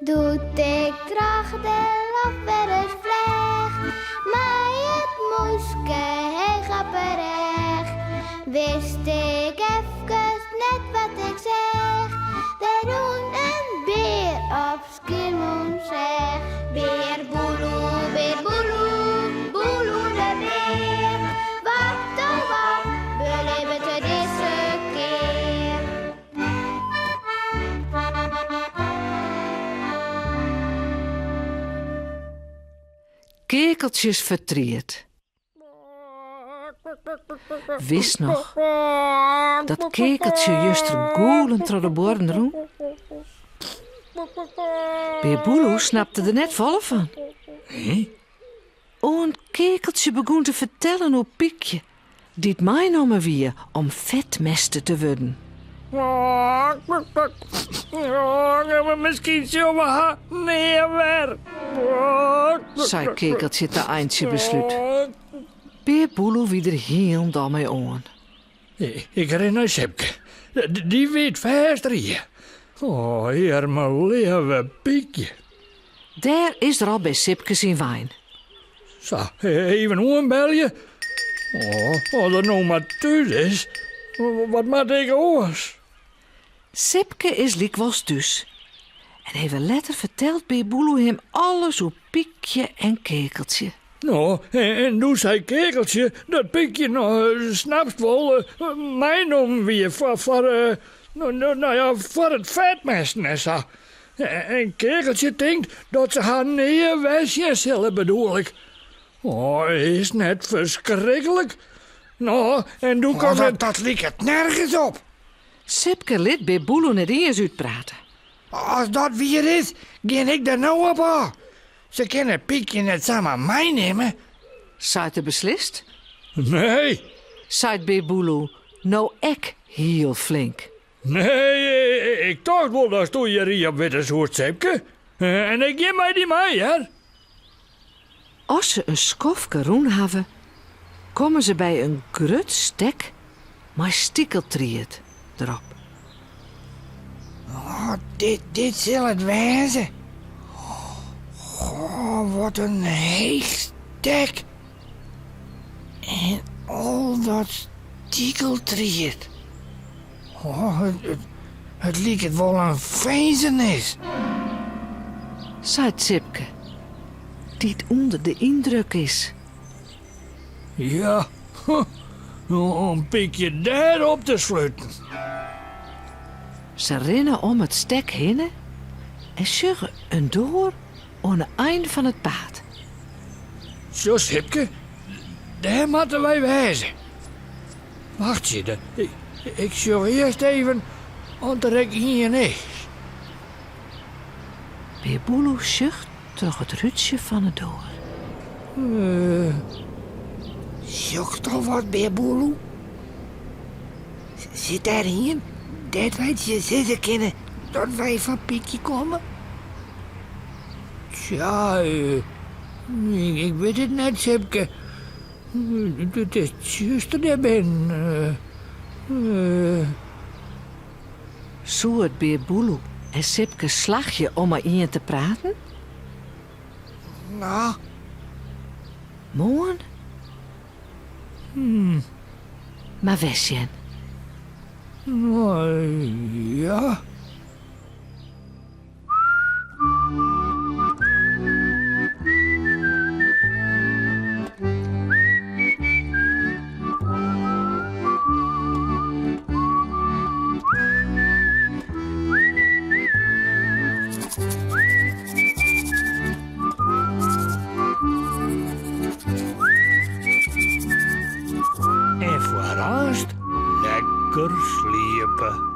Doet ik graag de lach weer eens vleg, maar het moeske heel grapperig. Wist ik even net wat ik zeg, de roen een beer op Skiermond zeg. Beer boeloe, boeloe de beer. Wat oh wat, beleven we deze keer. Kekeltjes vertriet. Wist nog dat kekeltje juist er goelend door de borden roem? Beer Boeloe snapte er net volle van. Een kekeltje begon te vertellen hoe Piekje, die het meegenomen wie om vetmesten te worden. Misschien zullen we meer weer. Zei kekeltje te eindje besluit. Beer Boeloe wie er heel mee aan. Ik herinner naar Sepke. Die weet vast hier. Oh, hier mijn lieve Piekje. Daar is er al bij Sipke zijn wijn. Zo, even aanbellen. Oh, dat nou maar thuis is. Wat maakt ik oors? Sipke is likwijls thuis. En even later vertelt Beer Boeloe hem alles hoe Piekje en kekeltje. Nou, en toen zei Kekeltje dat Piekje nou snapt wel mijn om weer voor het vetmesten en zo. En Kekeltje denkt dat ze haar neerwasje zullen, bedoel ik. Oh, is net verschrikkelijk. Nou, en toen kwam het... Dat liep nergens op. Sipke liet Beer Boeloe net eens uitpraten. Als dat weer is, ging ik er nou op aan. Ze kunnen Piekje net samen meenemen. Zei het beslist? Nee, Zei Beer Boeloe, nou ek heel flink. nee, ik dacht wel dat je hier op witte soort Sepke. En ik geef mij die mee, hè. Als ze een skofke roen hebben, komen ze bij een grut stek maar stiekeltriet erop. Oh, dit zal het wezen. Oh, wat een heeg stek. En al dat stiekeltriet. Oh, het lijkt het wel een fezenis. Zei Sipke, die het onder de indruk is. Ja, een Piekje daarop te sluiten. Ze rennen om het stek heen en sjuggen een door aan het eind van het paad. Zo, Sepke, daar moeten wij wezen. Wacht je, ik zorg eerst even, want er ik hier niet. Beer Boeloe sjucht terug het rutje van het door. Zoek toch wat, Beer Boeloe? Zit daarin? Dat wij je zitten kunnen dat wij van Piekje komen? Tja, ik weet het net, Sepke. Het is juist er ben. Zo het Beer Boeloe en Sipke slagje om maar in te praten? Nou, Mooi. Maar wesjen. Ja. En vooral lekker sliepen.